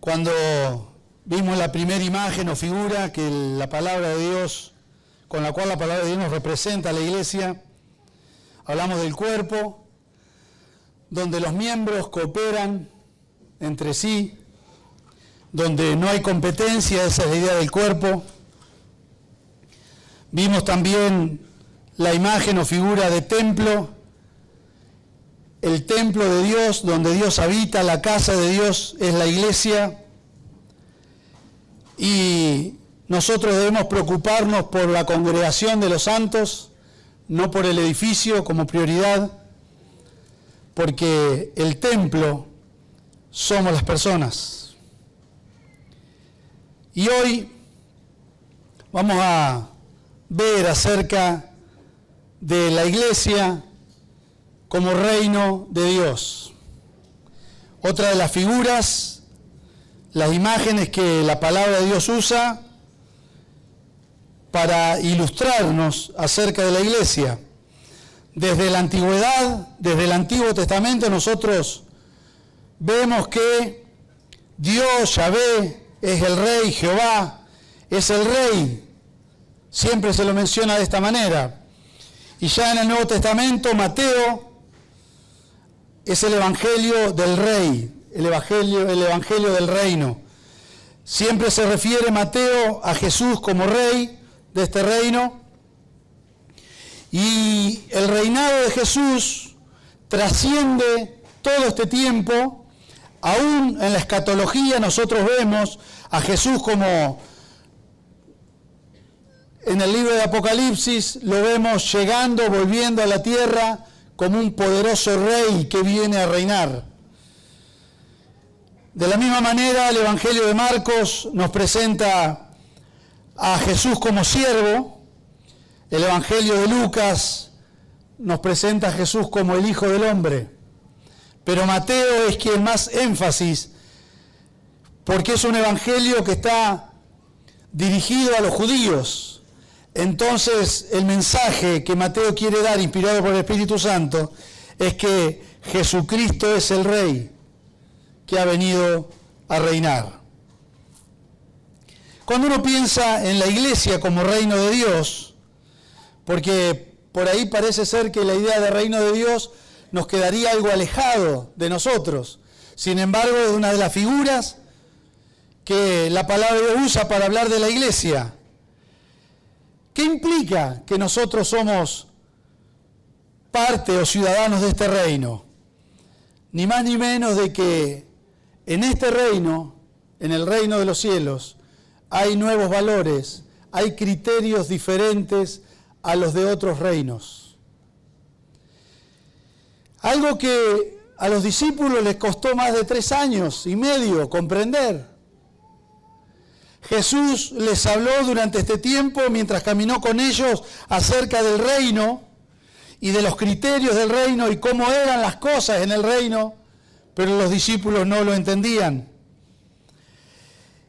Cuando vimos la primera imagen o figura que la palabra de Dios, con la cual la palabra de Dios nos representa a la iglesia, hablamos del cuerpo, donde los miembros cooperan entre sí, donde no hay competencia, esa es la idea del cuerpo. Vimos también la imagen o figura de templo, el templo de Dios, donde Dios habita, la casa de Dios es la iglesia, y nosotros debemos preocuparnos por la congregación de los santos, no por el edificio como prioridad, porque el templo somos las personas. Y hoy vamos a ver acerca de la iglesia como reino de Dios. Otra de las figuras, las imágenes que la palabra de Dios usa para ilustrarnos acerca de la iglesia. Desde la antigüedad, desde el Antiguo Testamento, nosotros vemos que Dios, Yahvé, es el Rey, Jehová, es el Rey. Siempre se lo menciona de esta manera. Y ya en el Nuevo Testamento, Mateo es el Evangelio del Rey, el Evangelio del Reino. Siempre se refiere Mateo a Jesús como Rey de este reino. Y el reinado de Jesús trasciende todo este tiempo. Aún en la escatología nosotros vemos a Jesús como, en el libro de Apocalipsis, lo vemos llegando, volviendo a la tierra como un poderoso rey que viene a reinar. De la misma manera, el Evangelio de Marcos nos presenta a Jesús como siervo. El Evangelio de Lucas nos presenta a Jesús como el Hijo del Hombre. Pero Mateo es quien más énfasis, porque es un evangelio que está dirigido a los judíos. Entonces, el mensaje que Mateo quiere dar, inspirado por el Espíritu Santo, es que Jesucristo es el Rey que ha venido a reinar. Cuando uno piensa en la iglesia como reino de Dios, porque por ahí parece ser que la idea de reino de Dios nos quedaría algo alejado de nosotros. Sin embargo, es una de las figuras que la palabra de Dios usa para hablar de la iglesia. ¿Qué implica que nosotros somos parte o ciudadanos de este reino? Ni más ni menos de que en este reino, en el reino de los cielos, hay nuevos valores, hay criterios diferentes a los de otros reinos. Algo que a los discípulos les costó más de 3 años y medio comprender. Jesús les habló durante este tiempo, mientras caminó con ellos, acerca del reino y de los criterios del reino y cómo eran las cosas en el reino, pero los discípulos no lo entendían.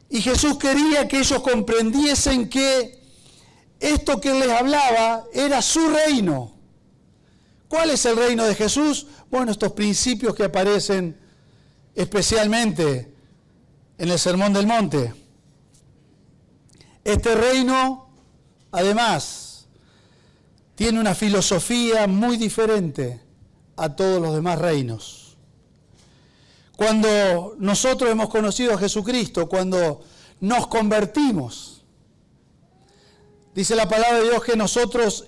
Y Jesús quería que ellos comprendiesen que esto que Él les hablaba era su reino. ¿Cuál es el reino de Jesús? Bueno, estos principios que aparecen especialmente en el Sermón del Monte. Este reino, además, tiene una filosofía muy diferente a todos los demás reinos. Cuando nosotros hemos conocido a Jesucristo, cuando nos convertimos, dice la palabra de Dios que nosotros,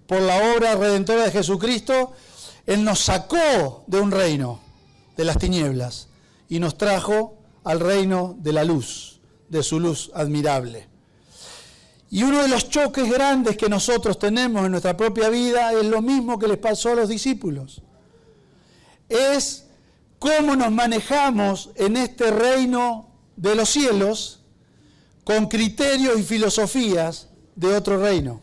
por la obra redentora de Jesucristo, Él nos sacó de un reino de las tinieblas y nos trajo al reino de la luz, de su luz admirable. Y uno de los choques grandes que nosotros tenemos en nuestra propia vida es lo mismo que les pasó a los discípulos. Es cómo nos manejamos en este reino de los cielos con criterios y filosofías de otro reino.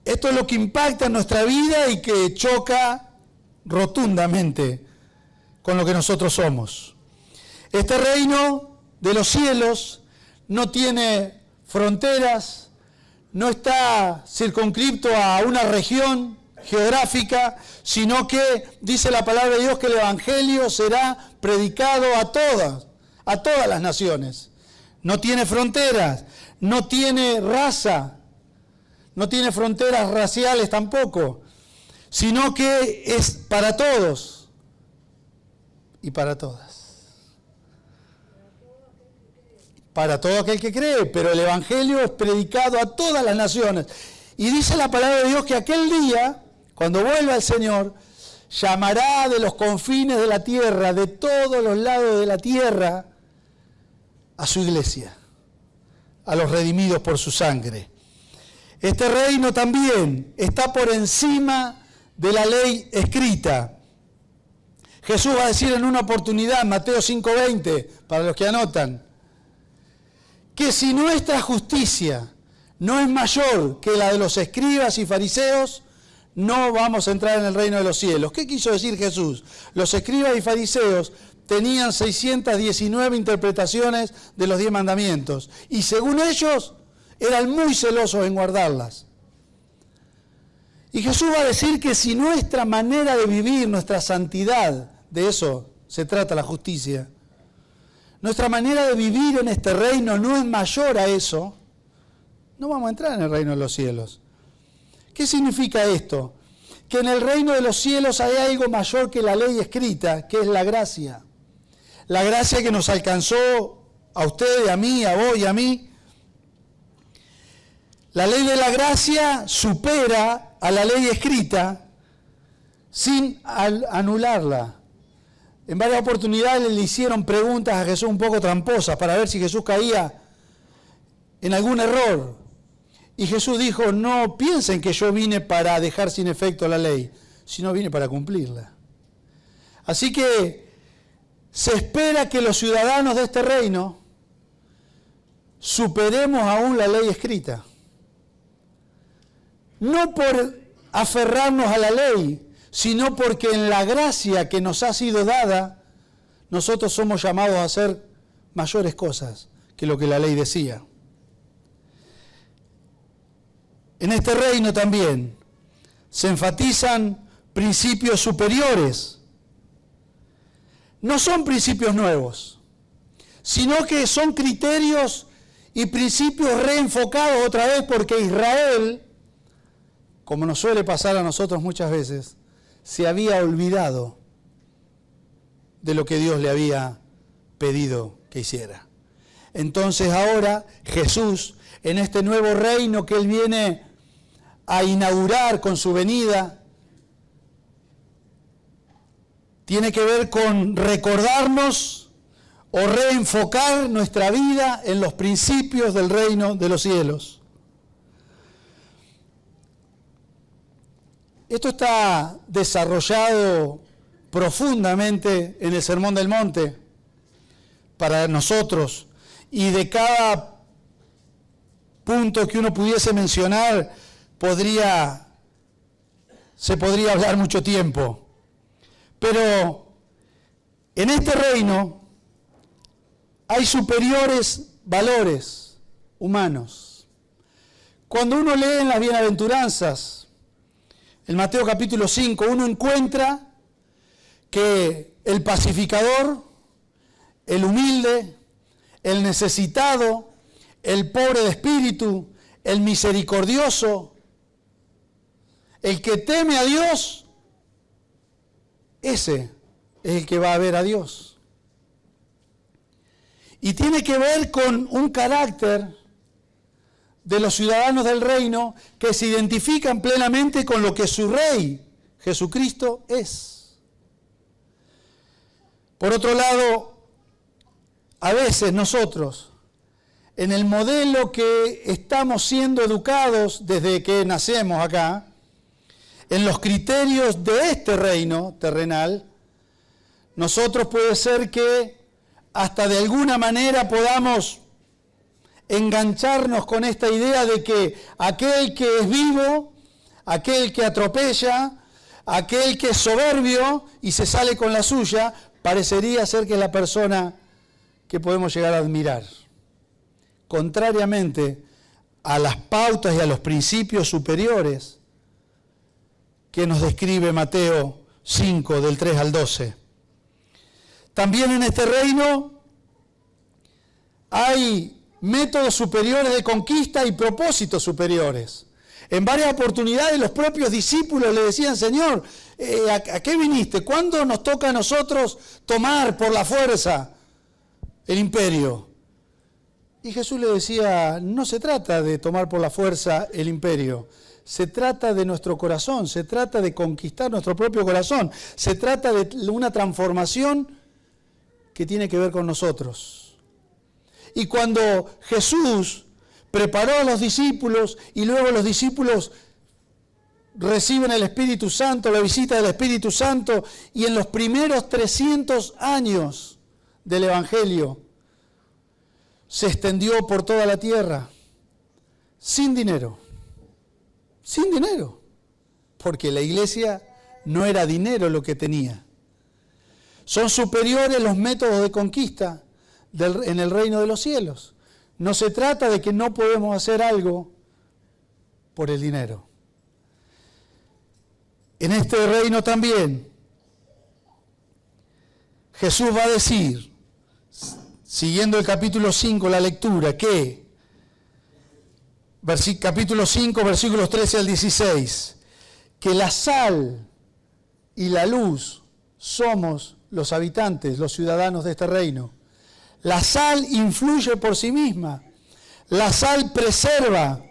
Esto es lo que impacta en nuestra vida y que choca rotundamente con lo que nosotros somos. Este reino de los cielos no tiene fronteras, no está circunscripto a una región, geográfica, sino que dice la palabra de Dios que el Evangelio será predicado a todas las naciones. No tiene fronteras, no tiene raza, no tiene fronteras raciales tampoco, sino que es para todos y para todas. Para todo aquel que cree, pero el Evangelio es predicado a todas las naciones. Y dice la palabra de Dios que aquel día, cuando vuelva el Señor, llamará de los confines de la tierra, de todos los lados de la tierra, a su iglesia, a los redimidos por su sangre. Este reino también está por encima de la ley escrita. Jesús va a decir en una oportunidad, Mateo 5:20, para los que anotan, que si nuestra justicia no es mayor que la de los escribas y fariseos, no vamos a entrar en el reino de los cielos. ¿Qué quiso decir Jesús? Los escribas y fariseos tenían 619 interpretaciones de los 10 mandamientos y según ellos eran muy celosos en guardarlas. Y Jesús va a decir que si nuestra manera de vivir, nuestra santidad, de eso se trata la justicia, nuestra manera de vivir en este reino no es mayor a eso, no vamos a entrar en el reino de los cielos. ¿Qué significa esto? Que en el reino de los cielos hay algo mayor que la ley escrita, que es la gracia. La gracia que nos alcanzó a ustedes, a mí, a vos y a mí. La ley de la gracia supera a la ley escrita sin anularla. En varias oportunidades le hicieron preguntas a Jesús un poco tramposas para ver si Jesús caía en algún error. Y Jesús dijo, no piensen que yo vine para dejar sin efecto la ley, sino vine para cumplirla. Así que se espera que los ciudadanos de este reino superemos aún la ley escrita. No por aferrarnos a la ley, sino porque en la gracia que nos ha sido dada, nosotros somos llamados a hacer mayores cosas que lo que la ley decía. En este reino también se enfatizan principios superiores. No son principios nuevos, sino que son criterios y principios reenfocados otra vez porque Israel, como nos suele pasar a nosotros muchas veces, se había olvidado de lo que Dios le había pedido que hiciera. Entonces ahora Jesús, en este nuevo reino que Él viene a inaugurar con su venida, tiene que ver con recordarnos o reenfocar nuestra vida en los principios del reino de los cielos. Esto está desarrollado profundamente en el Sermón del Monte para nosotros, y de cada punto que uno pudiese mencionar se podría hablar mucho tiempo. Pero en este reino hay superiores valores humanos. Cuando uno lee en las bienaventuranzas, en Mateo capítulo 5, uno encuentra que el pacificador, el humilde, el necesitado, el pobre de espíritu, el misericordioso, el que teme a Dios, ese es el que va a ver a Dios. Y tiene que ver con un carácter de los ciudadanos del reino que se identifican plenamente con lo que su Rey, Jesucristo, es. Por otro lado, a veces nosotros, en el modelo que estamos siendo educados desde que nacemos acá, en los criterios de este reino terrenal, nosotros puede ser que hasta de alguna manera podamos engancharnos con esta idea de que aquel que es vivo, aquel que atropella, aquel que es soberbio y se sale con la suya, parecería ser que es la persona que podemos llegar a admirar. Contrariamente a las pautas y a los principios superiores que nos describe Mateo 5, del 3 al 12. También en este reino hay métodos superiores de conquista y propósitos superiores. En varias oportunidades los propios discípulos le decían, Señor, ¿a qué viniste? ¿Cuándo nos toca a nosotros tomar por la fuerza el imperio? Y Jesús le decía, no se trata de tomar por la fuerza el imperio, se trata de nuestro corazón, se trata de conquistar nuestro propio corazón, se trata de una transformación que tiene que ver con nosotros. Y cuando Jesús preparó a los discípulos y luego los discípulos reciben el Espíritu Santo, la visita del Espíritu Santo, y en los primeros 300 años del Evangelio se extendió por toda la tierra, sin dinero, porque la iglesia no era dinero lo que tenía. Son superiores los métodos de conquista en el reino de los cielos. No se trata de que no podemos hacer algo por el dinero. En este reino también Jesús va a decir, siguiendo el capítulo 5, la lectura, que capítulo 5, versículos 13 al 16, que la sal y la luz somos los habitantes, los ciudadanos de este reino. La sal influye por sí misma, la sal preserva,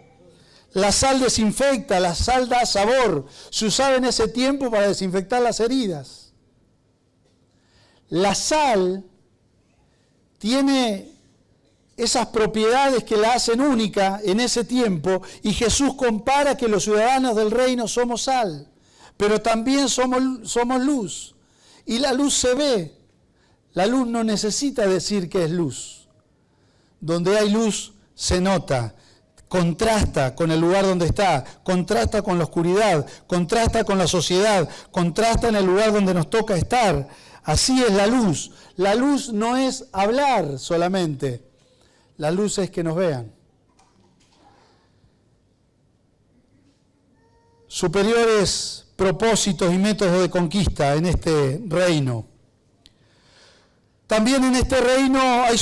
la sal desinfecta, la sal da sabor. Se usaba en ese tiempo para desinfectar las heridas. La sal tiene esas propiedades que la hacen única en ese tiempo, y Jesús compara que los ciudadanos del reino somos sal, pero también somos luz. Y la luz se ve. La luz no necesita decir que es luz. Donde hay luz se nota, contrasta con el lugar donde está, contrasta con la oscuridad, contrasta con la sociedad, contrasta en el lugar donde nos toca estar. Así es la luz. La luz no es hablar solamente, la luz es que nos vean. Superiores propósitos y métodos de conquista en este reino. También en este reino hay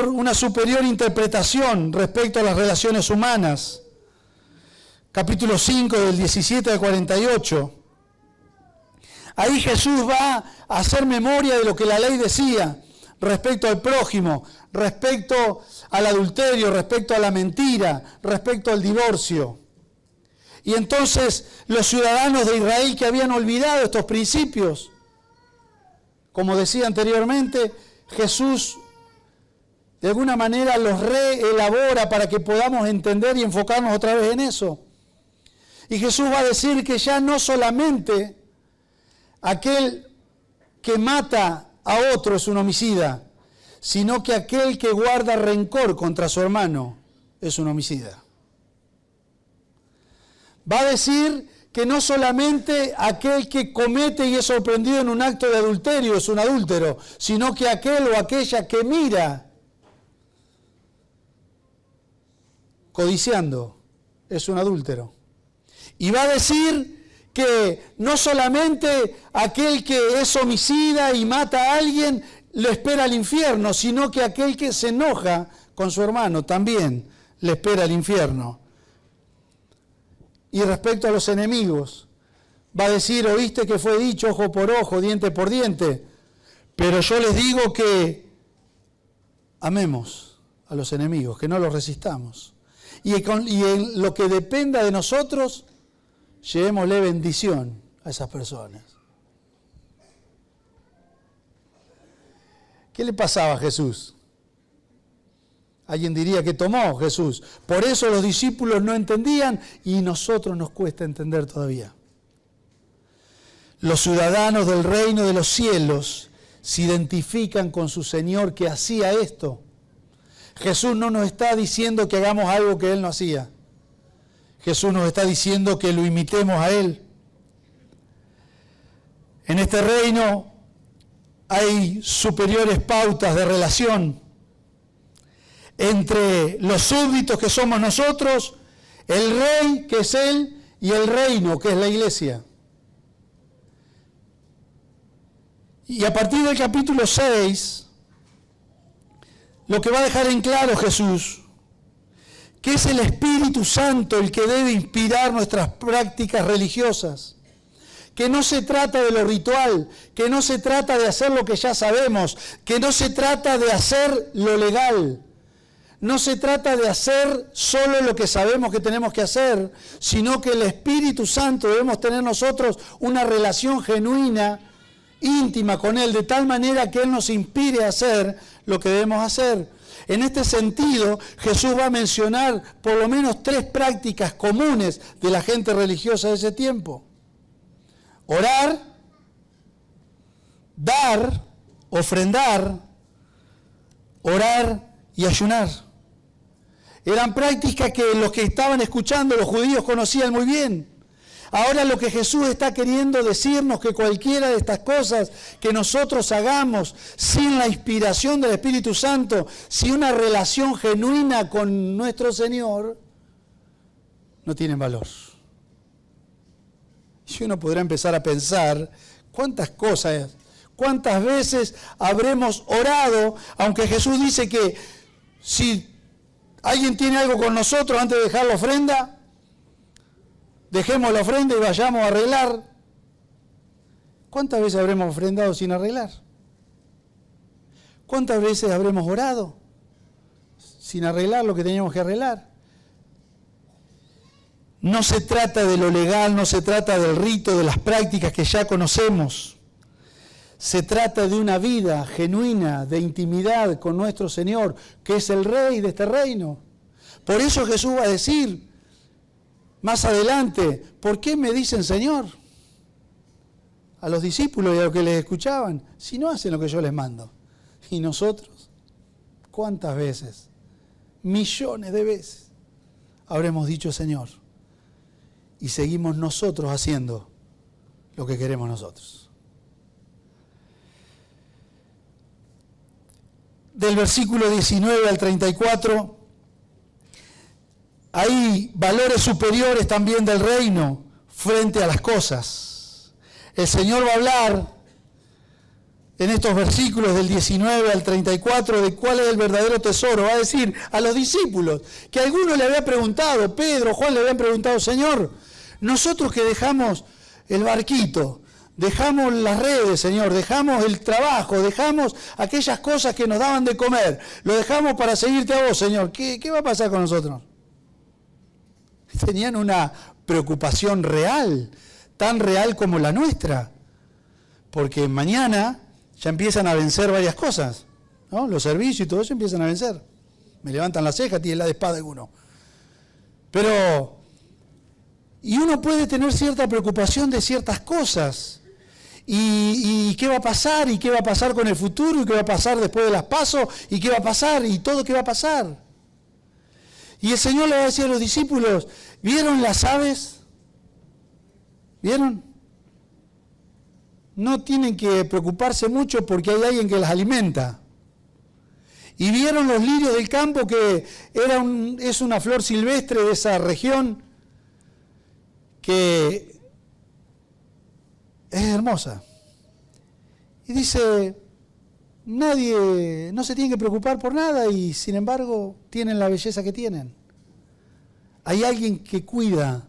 una superior interpretación respecto a las relaciones humanas. Capítulo 5, del 17 al 48. Ahí Jesús va a hacer memoria de lo que la ley decía respecto al prójimo, respecto al adulterio, respecto a la mentira, respecto al divorcio. Y entonces los ciudadanos de Israel que habían olvidado estos principios, como decía anteriormente, Jesús de alguna manera los reelabora para que podamos entender y enfocarnos otra vez en eso. Y Jesús va a decir que ya no solamente aquel que mata a otro es un homicida, sino que aquel que guarda rencor contra su hermano es un homicida. Va a decir que no solamente aquel que comete y es sorprendido en un acto de adulterio es un adúltero, sino que aquel o aquella que mira codiciando es un adúltero. Y va a decir que no solamente aquel que es homicida y mata a alguien le espera el infierno, sino que aquel que se enoja con su hermano también le espera el infierno. Y respecto a los enemigos, va a decir, oíste que fue dicho ojo por ojo, diente por diente, pero yo les digo que amemos a los enemigos, que no los resistamos. Y en lo que dependa de nosotros, llevémosle bendición a esas personas. ¿Qué le pasaba a Jesús? Alguien diría que tomó Jesús. Por eso los discípulos no entendían y nosotros nos cuesta entender todavía. Los ciudadanos del reino de los cielos se identifican con su Señor que hacía esto. Jesús no nos está diciendo que hagamos algo que Él no hacía. Jesús nos está diciendo que lo imitemos a Él. En este reino hay superiores pautas de relación entre los súbditos que somos nosotros, el rey que es Él y el reino que es la iglesia. Y a partir del capítulo 6, lo que va a dejar en claro Jesús, que es el Espíritu Santo el que debe inspirar nuestras prácticas religiosas, que no se trata de lo ritual, que no se trata de hacer lo que ya sabemos, que no se trata de hacer lo legal, no se trata de hacer solo lo que sabemos que tenemos que hacer, sino que el Espíritu Santo debemos tener nosotros una relación genuina, íntima con Él, de tal manera que Él nos inspire a hacer lo que debemos hacer. En este sentido, Jesús va a mencionar por lo menos 3 prácticas comunes de la gente religiosa de ese tiempo: orar, dar, ofrendar, orar y ayunar. Eran prácticas que los que estaban escuchando, los judíos, conocían muy bien. Ahora lo que Jesús está queriendo decirnos, que cualquiera de estas cosas que nosotros hagamos sin la inspiración del Espíritu Santo, sin una relación genuina con nuestro Señor, no tienen valor. Y uno podrá empezar a pensar cuántas cosas, cuántas veces habremos orado, aunque Jesús dice que si alguien tiene algo con nosotros antes de dejar la ofrenda, dejemos la ofrenda y vayamos a arreglar. ¿Cuántas veces habremos ofrendado sin arreglar? ¿Cuántas veces habremos orado sin arreglar lo que teníamos que arreglar? No se trata de lo legal, no se trata del rito, de las prácticas que ya conocemos. Se trata de una vida genuina, de intimidad con nuestro Señor, que es el Rey de este reino. Por eso Jesús va a decir más adelante, ¿por qué me dicen Señor? A los discípulos y a los que les escuchaban, si no hacen lo que yo les mando. ¿Y nosotros? ¿Cuántas veces? Millones de veces habremos dicho Señor. Y seguimos nosotros haciendo lo que queremos nosotros. Del versículo 19 al 34, hay valores superiores también del reino frente a las cosas. El Señor va a hablar en estos versículos del 19 al 34 de cuál es el verdadero tesoro. Va a decir a los discípulos que alguno le había preguntado, Pedro, Juan le habían preguntado, Señor, nosotros que dejamos el barquito, dejamos las redes, Señor, dejamos el trabajo, dejamos aquellas cosas que nos daban de comer, lo dejamos para seguirte a vos, Señor, ¿qué va a pasar con nosotros? Tenían una preocupación real, tan real como la nuestra, porque mañana ya empiezan a vencer varias cosas, ¿no? Los servicios y todo eso empiezan a vencer. Me levantan la ceja, tienen la de espada alguno. Pero, y uno puede tener cierta preocupación de ciertas cosas. ¿Y qué va a pasar? ¿Y qué va a pasar con el futuro? ¿Y qué va a pasar después de las pasos? ¿Y qué va a pasar? ¿Y todo qué va a pasar? Y el Señor le va a decir a los discípulos, ¿vieron las aves? ¿Vieron? No tienen que preocuparse mucho porque hay alguien que las alimenta. Y vieron los lirios del campo, que es una flor silvestre de esa región, que es hermosa. Y dice, nadie, no se tiene que preocupar por nada y sin embargo tienen la belleza que tienen. Hay alguien que cuida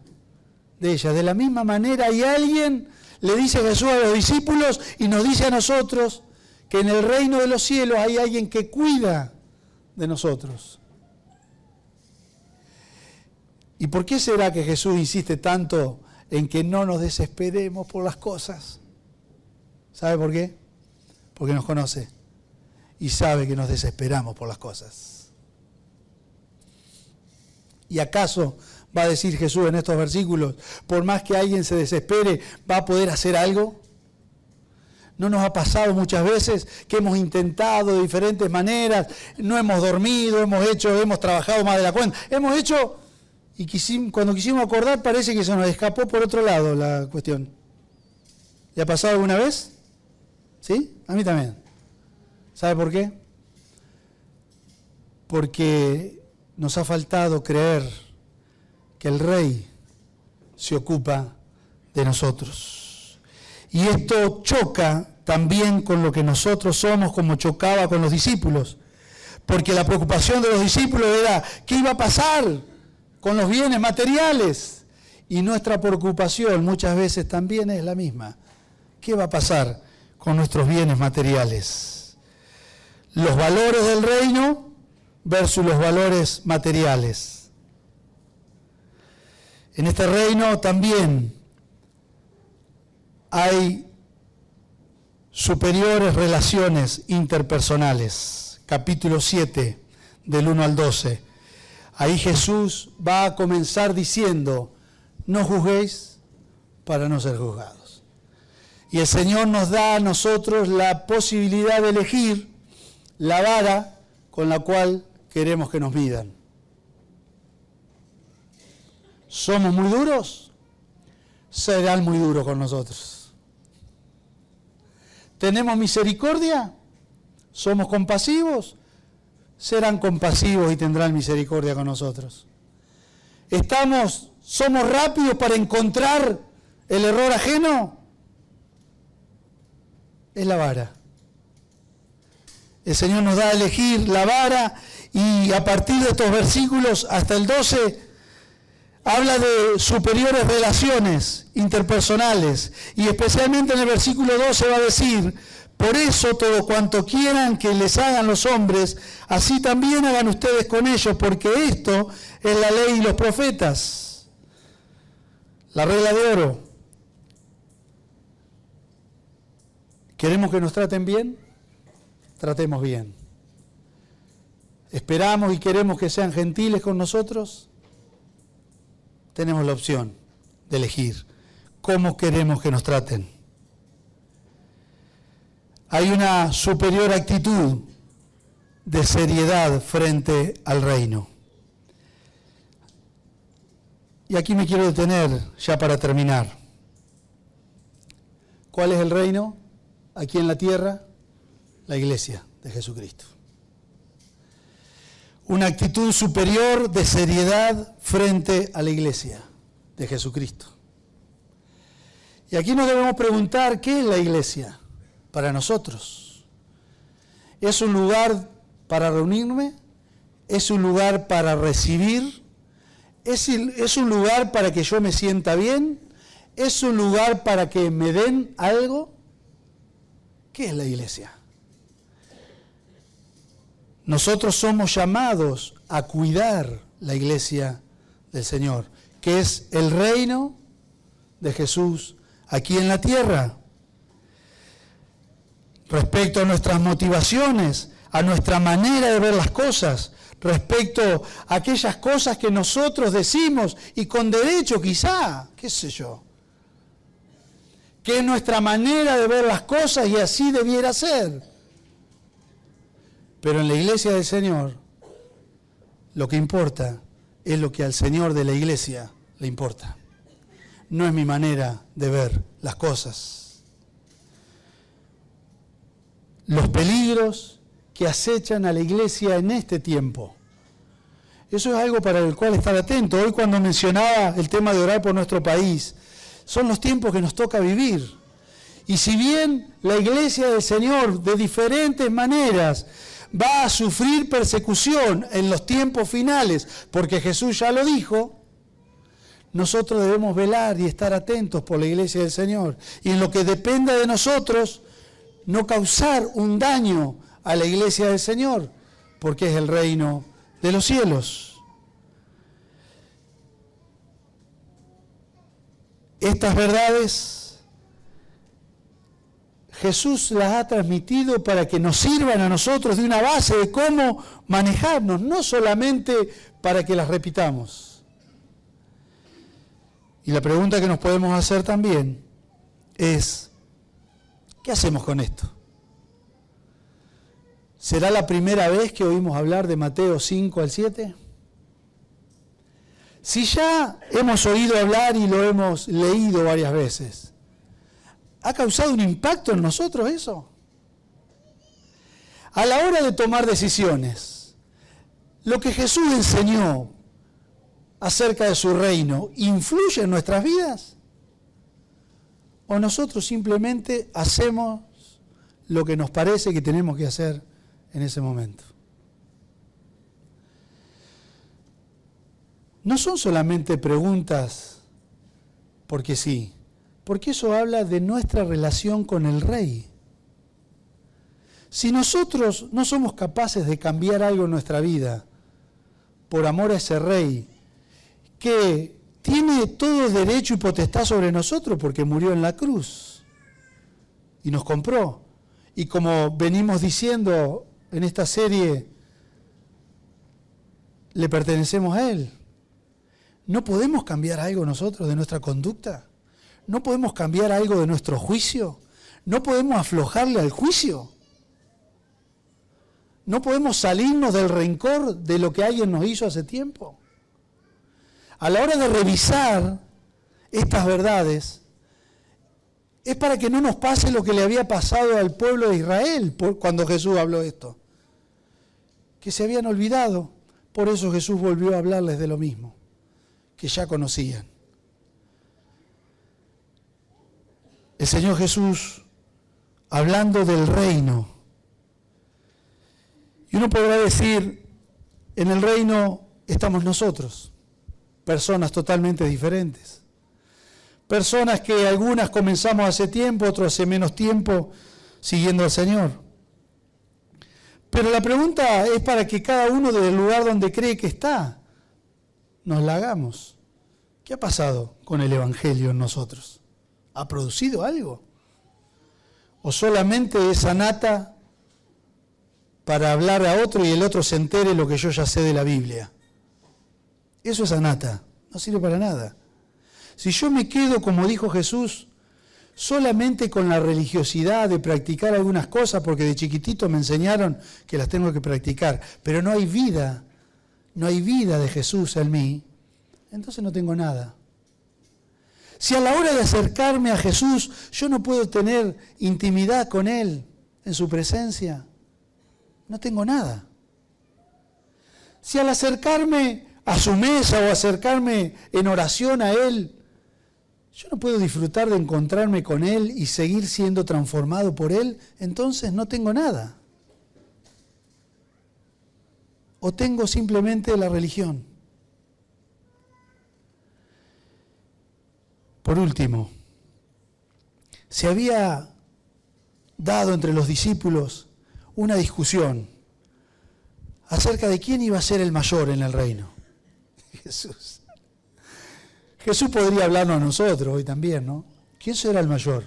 de ellas. De la misma manera hay alguien, le dice Jesús a los discípulos y nos dice a nosotros, que en el reino de los cielos hay alguien que cuida de nosotros. ¿Y por qué será que Jesús insiste tanto en que no nos desesperemos por las cosas? ¿Sabe por qué? Porque nos conoce y sabe que nos desesperamos por las cosas. ¿Y acaso va a decir Jesús en estos versículos, por más que alguien se desespere, va a poder hacer algo? ¿No nos ha pasado muchas veces que hemos intentado de diferentes maneras, no hemos dormido, hemos trabajado más de la cuenta, hemos hecho, y cuando quisimos acordar parece que se nos escapó por otro lado la cuestión? ¿Le ha pasado alguna vez? ¿Sí? A mí también. ¿Sabe por qué? Porque nos ha faltado creer que el Rey se ocupa de nosotros. Y esto choca también con lo que nosotros somos, como chocaba con los discípulos. Porque la preocupación de los discípulos era qué iba a pasar con los bienes materiales. Y nuestra preocupación muchas veces también es la misma. ¿Qué va a pasar con nuestros bienes materiales? Los valores del reino versus los valores materiales. En este reino también hay superiores relaciones interpersonales. Capítulo 7, del 1 al 12. Ahí Jesús va a comenzar diciendo, no juzguéis para no ser juzgados. Y el Señor nos da a nosotros la posibilidad de elegir la vara con la cual queremos que nos midan. ¿Somos muy duros? Serán muy duros con nosotros. ¿Tenemos misericordia? ¿Somos compasivos? Serán compasivos y tendrán misericordia con nosotros. ¿Somos rápidos para encontrar el error ajeno? Es la vara. El Señor nos da a elegir la vara y a partir de estos versículos hasta el 12 habla de superiores relaciones interpersonales y especialmente en el versículo 12 va a decir, por eso todo cuanto quieran que les hagan los hombres, así también hagan ustedes con ellos, porque esto es la ley y los profetas. La regla de oro. ¿Queremos que nos traten bien? Tratemos bien. ¿Esperamos y queremos que sean gentiles con nosotros? Tenemos la opción de elegir cómo queremos que nos traten. Hay una superior actitud de seriedad frente al reino. Y aquí me quiero detener ya para terminar. ¿Cuál es el reino? Aquí en la tierra, la iglesia de Jesucristo. Una actitud superior de seriedad frente a la iglesia de Jesucristo. Y aquí nos debemos preguntar, ¿qué es la iglesia para nosotros? ¿Es un lugar para reunirme? ¿Es un lugar para recibir? ¿Es un lugar para que yo me sienta bien? ¿Es un lugar para que me den algo? ¿Qué es la iglesia? Nosotros somos llamados a cuidar la iglesia del Señor, que es el reino de Jesús aquí en la tierra. Respecto a nuestras motivaciones, a nuestra manera de ver las cosas, respecto a aquellas cosas que nosotros decimos y con derecho quizá, qué sé yo, que es nuestra manera de ver las cosas y así debiera ser. Pero en la iglesia del Señor, lo que importa es lo que al Señor de la iglesia le importa. No es mi manera de ver las cosas. Los peligros que acechan a la iglesia en este tiempo. Eso es algo para el cual estar atento. Hoy cuando mencionaba el tema de orar por nuestro país, son los tiempos que nos toca vivir. Y si bien la iglesia del Señor de diferentes maneras va a sufrir persecución en los tiempos finales, porque Jesús ya lo dijo, nosotros debemos velar y estar atentos por la iglesia del Señor. Y en lo que dependa de nosotros, no causar un daño a la iglesia del Señor, porque es el reino de los cielos. Estas verdades Jesús las ha transmitido para que nos sirvan a nosotros de una base de cómo manejarnos, no solamente para que las repitamos. Y la pregunta que nos podemos hacer también es, ¿qué hacemos con esto? ¿Será la primera vez que oímos hablar de Mateo 5 al 7? Si ya hemos oído hablar y lo hemos leído varias veces, ¿ha causado un impacto en nosotros eso? A la hora de tomar decisiones, lo que Jesús enseñó acerca de su reino, ¿influye en nuestras vidas? ¿O nosotros simplemente hacemos lo que nos parece que tenemos que hacer en ese momento. No son solamente preguntas porque sí, porque eso habla de nuestra relación con el Rey. Si nosotros no somos capaces de cambiar algo en nuestra vida por amor a ese Rey, que tiene todo derecho y potestad sobre nosotros porque murió en la cruz y nos compró, y como venimos diciendo en esta serie, le pertenecemos a Él. ¿No podemos cambiar algo nosotros de nuestra conducta? ¿No podemos cambiar algo de nuestro juicio? ¿No podemos aflojarle al juicio? ¿No podemos salirnos del rencor de lo que alguien nos hizo hace tiempo? A la hora de revisar estas verdades, es para que no nos pase lo que le había pasado al pueblo de Israel cuando Jesús habló esto. Que se habían olvidado, por eso Jesús volvió a hablarles de lo mismo, que ya conocían. El Señor Jesús, hablando del reino, y uno podrá decir, en el reino estamos nosotros, personas totalmente diferentes. Personas que algunas comenzamos hace tiempo, otros hace menos tiempo, siguiendo al Señor. Pero la pregunta es para que cada uno desde el lugar donde cree que está, nos la hagamos. ¿Qué ha pasado con el Evangelio en nosotros? ¿Ha producido algo? ¿O solamente esa nata para hablar a otro y el otro se entere lo que yo ya sé de la Biblia? Eso es anata, no sirve para nada. Si yo me quedo, como dijo Jesús, solamente con la religiosidad de practicar algunas cosas, porque de chiquitito me enseñaron que las tengo que practicar, pero no hay vida de Jesús en mí, entonces no tengo nada. Si a la hora de acercarme a Jesús yo no puedo tener intimidad con Él en su presencia, no tengo nada. Si al acercarme a su mesa o acercarme en oración a Él, yo no puedo disfrutar de encontrarme con Él y seguir siendo transformado por Él, entonces no tengo nada. O tengo simplemente la religión. Por último, se había dado entre los discípulos una discusión acerca de quién iba a ser el mayor en el reino. Jesús. Jesús podría hablarnos a nosotros hoy también, ¿no? ¿Quién será el mayor?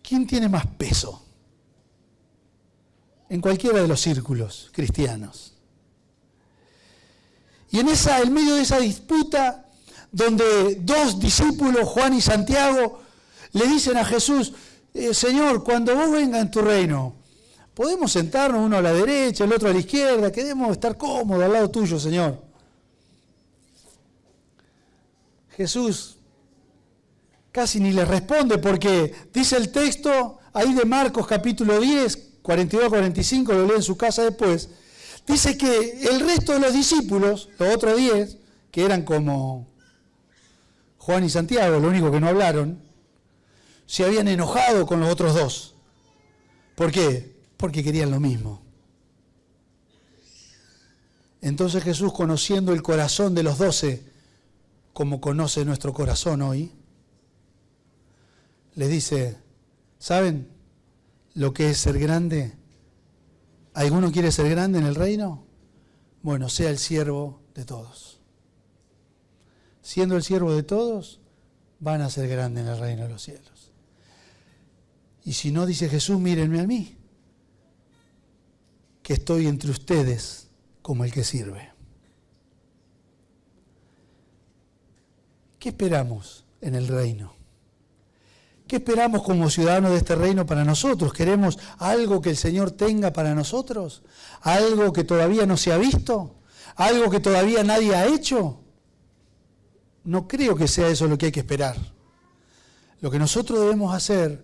¿Quién tiene más peso? En cualquiera de los círculos cristianos. Y en medio de esa disputa, donde dos discípulos, Juan y Santiago, le dicen a Jesús, Señor, cuando vos vengas en tu reino, podemos sentarnos uno a la derecha, el otro a la izquierda, queremos estar cómodos al lado tuyo, Señor. Jesús casi ni les responde porque dice el texto ahí de Marcos capítulo 10, 42-45, lo lee en su casa después, dice que el resto de los discípulos, los otros 10, que eran como Juan y Santiago, lo único que no hablaron, se habían enojado con los otros dos. ¿Por qué? Porque querían lo mismo. Entonces Jesús, conociendo el corazón de los 12, como conoce nuestro corazón hoy, les dice, ¿saben lo que es ser grande? ¿Alguno quiere ser grande en el reino? Bueno, sea el siervo de todos. Siendo el siervo de todos, van a ser grandes en el reino de los cielos. Y si no, dice Jesús, mírenme a mí, que estoy entre ustedes como el que sirve. ¿Qué esperamos en el reino? ¿Qué esperamos como ciudadanos de este reino para nosotros? ¿Queremos algo que el Señor tenga para nosotros? ¿Algo que todavía no se ha visto? ¿Algo que todavía nadie ha hecho? No creo que sea eso lo que hay que esperar. Lo que nosotros debemos hacer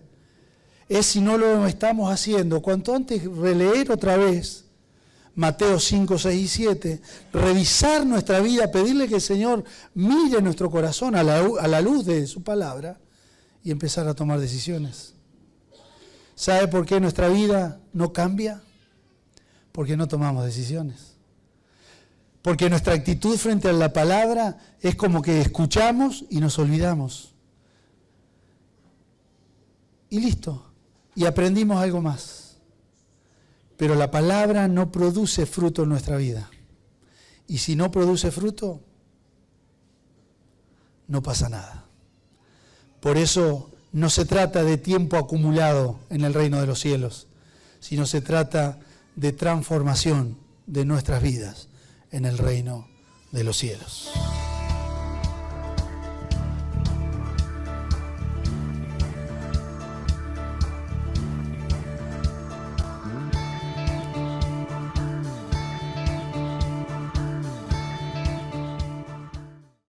es, si no lo estamos haciendo, cuanto antes releer otra vez Mateo 5, 6 y 7, revisar nuestra vida, pedirle que el Señor mire nuestro corazón a la luz de su palabra y empezar a tomar decisiones. ¿Sabe por qué nuestra vida no cambia? Porque no tomamos decisiones. Porque nuestra actitud frente a la palabra es como que escuchamos y nos olvidamos. Y listo. Y aprendimos algo más. Pero la palabra no produce fruto en nuestra vida. Y si no produce fruto, no pasa nada. Por eso no se trata de tiempo acumulado en el reino de los cielos, sino se trata de transformación de nuestras vidas en el reino de los cielos.